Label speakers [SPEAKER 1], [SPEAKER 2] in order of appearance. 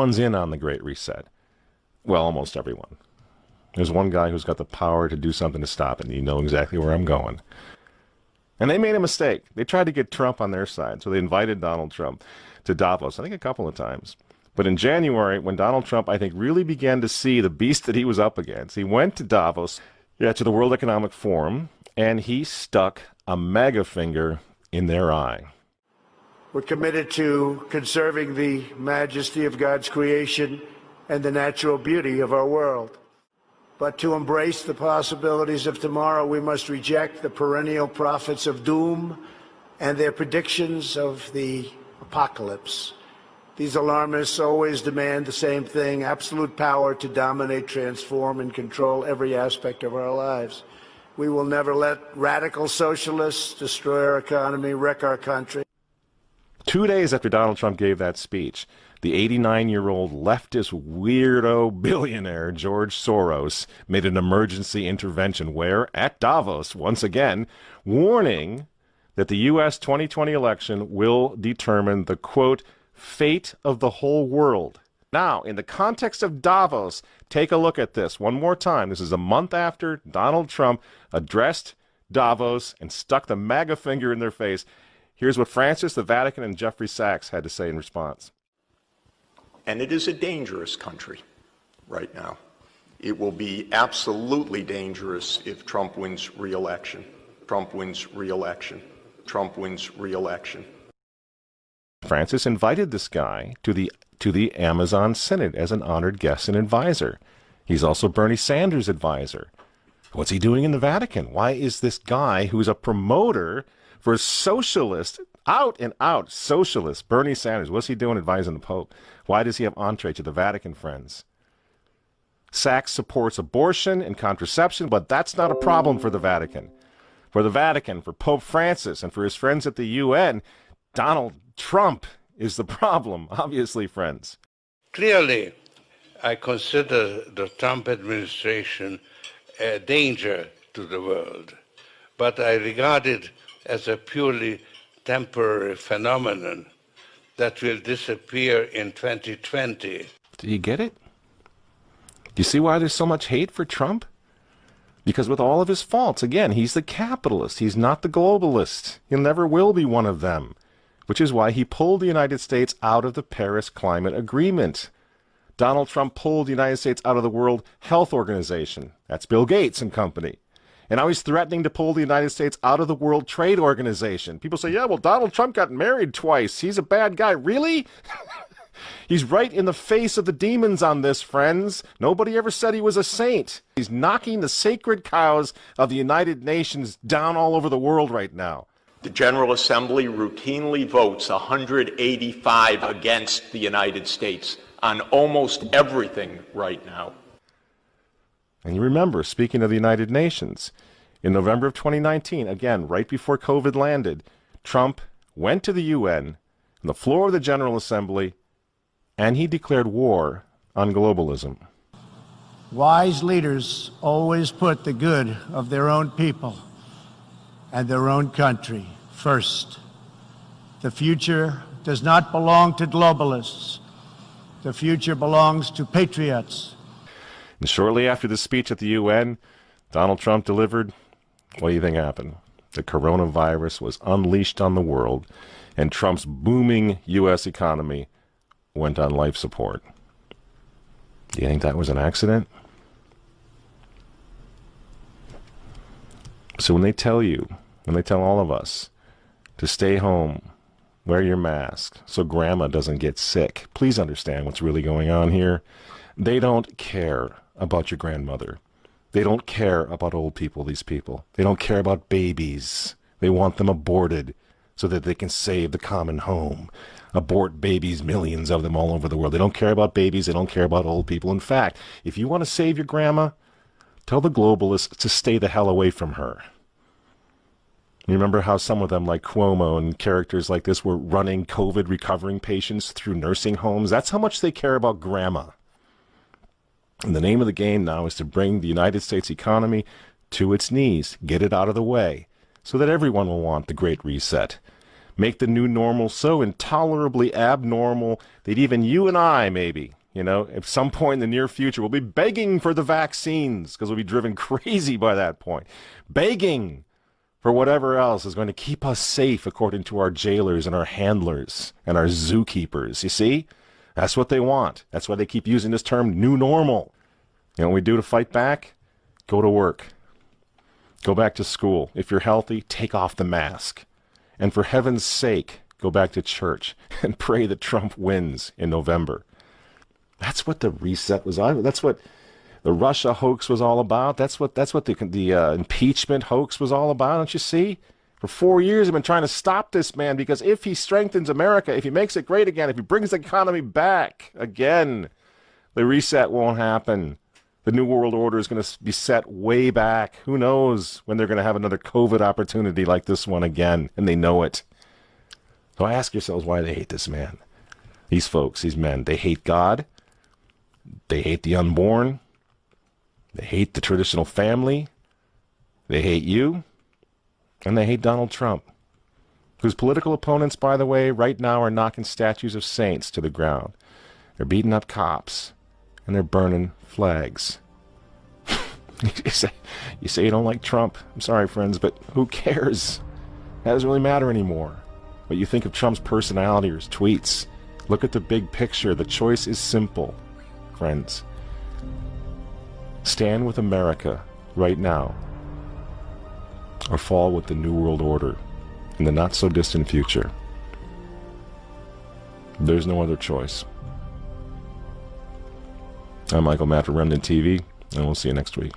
[SPEAKER 1] everyone's in on the Great Reset. Well, almost everyone. There's one guy who's got the power to do something to stop it, and you know exactly where I'm going. And they made a mistake. They tried to get Trump on their side, so they invited Donald Trump to Davos, I think a couple of times. But in January, when Donald Trump, I think, really began to see the beast that he was up against, he went to Davos, to the World Economic Forum, and he stuck a mega finger in their eye.
[SPEAKER 2] We're committed to conserving the majesty of God's creation and the natural beauty of our world. But to embrace the possibilities of tomorrow, we must reject the perennial prophets of doom and their predictions of the apocalypse. These alarmists always demand the same thing: absolute power to dominate, transform, and control every aspect of our lives. We will never let radical socialists destroy our economy, wreck our country.
[SPEAKER 1] 2 days after Donald Trump gave that speech, the 89-year-old leftist weirdo billionaire George Soros made an emergency intervention where, at Davos, once again, warning that the U.S. 2020 election will determine the, quote, fate of the whole world. Now, in the context of Davos, take a look at this one more time. This is a month after Donald Trump addressed Davos and stuck the MAGA finger in their face. Here's what Francis, the Vatican, and Jeffrey Sachs had to say in response.
[SPEAKER 3] And it is a dangerous country right now. It will be absolutely dangerous if Trump wins re-election. Trump wins re-election. Trump wins re-election.
[SPEAKER 1] Francis invited this guy to the Amazon Synod as an honored guest and advisor. He's also Bernie Sanders' advisor. What's he doing in the Vatican? Why is this guy who's a promoter for socialist, out and out socialist, Bernie Sanders, what's he doing advising the Pope? Why does he have entree to the Vatican, friends? Sachs supports abortion and contraception, but that's not a problem for the Vatican. For the Vatican, for Pope Francis, and for his friends at the UN, Donald Trump is the problem, obviously, friends.
[SPEAKER 4] Clearly, I consider the Trump administration a danger to the world, but I regard it as a purely temporary phenomenon that will disappear in 2020.
[SPEAKER 1] Do you get it? Do you see why there's so much hate for Trump? Because with all of his faults, again, he's the capitalist. He's not the globalist. He never will be one of them, which is why he pulled the United States out of the Paris Climate Agreement. Donald Trump pulled the United States out of the World Health Organization. That's Bill Gates and company. And now he's threatening to pull the United States out of the World Trade Organization. People say, yeah, well, Donald Trump got married twice. He's a bad guy. Really? He's right in the face of the demons on this, friends. Nobody ever said he was a saint. He's knocking the sacred cows of the United Nations down all over the world right now.
[SPEAKER 3] The General Assembly routinely votes 185 against the United States on almost everything right now.
[SPEAKER 1] And you remember, speaking of the United Nations, in November of 2019, again, right before COVID landed, Trump went to the UN, on the floor of the General Assembly, and he declared war on globalism.
[SPEAKER 2] Wise leaders always put the good of their own people and their own country first. The future does not belong to globalists. The future belongs to patriots.
[SPEAKER 1] And shortly after the speech at the UN, Donald Trump delivered, what do you think happened? The coronavirus was unleashed on the world, and Trump's booming U.S. economy went on life support. Do you think that was an accident? So when they tell all of us to stay home, wear your mask so grandma doesn't get sick, please understand what's really going on here. They don't care about your grandmother. They don't care about old people, these people. They don't care about babies. They want them aborted so that they can save the common home. Abort babies, millions of them all over the world. They don't care about babies. They don't care about old people. In fact, if you want to save your grandma, tell the globalists to stay the hell away from her. You remember how some of them, like Cuomo and characters like this, were running COVID recovering patients through nursing homes? That's how much they care about grandma. And the name of the game now is to bring the United States economy to its knees, get it out of the way, so that everyone will want the Great Reset. Make the new normal so intolerably abnormal that even you and I, maybe, at some point in the near future, will be begging for the vaccines because we'll be driven crazy by that point. Begging for whatever else is going to keep us safe according to our jailers and our handlers and our zookeepers. You see? That's what they want. That's why they keep using this term, new normal. You know what we do to fight back? Go to work. Go back to school. If you're healthy, take off the mask. And for heaven's sake, go back to church and pray that Trump wins in November. That's what the reset was on. That's what the Russia hoax was all about. That's what the impeachment hoax was all about. Don't you see? For 4 years, I've been trying to stop this man because if he strengthens America, if he makes it great again, if he brings the economy back again, the reset won't happen. The New World Order is going to be set way back. Who knows when they're going to have another COVID opportunity like this one again, and they know it. So ask yourselves why they hate this man. These folks, these men, they hate God. They hate the unborn. They hate the traditional family. They hate you. And they hate Donald Trump, whose political opponents, by the way, right now are knocking statues of saints to the ground. They're beating up cops, and they're burning flags. You say you don't like Trump. I'm sorry, friends, but who cares? That doesn't really matter anymore. What you think of Trump's personality or his tweets. Look at the big picture. The choice is simple, friends. Stand with America right now, or fall with the New World Order in the not-so-distant future. There's no other choice. I'm Michael Matt for Remnant TV, and we'll see you next week.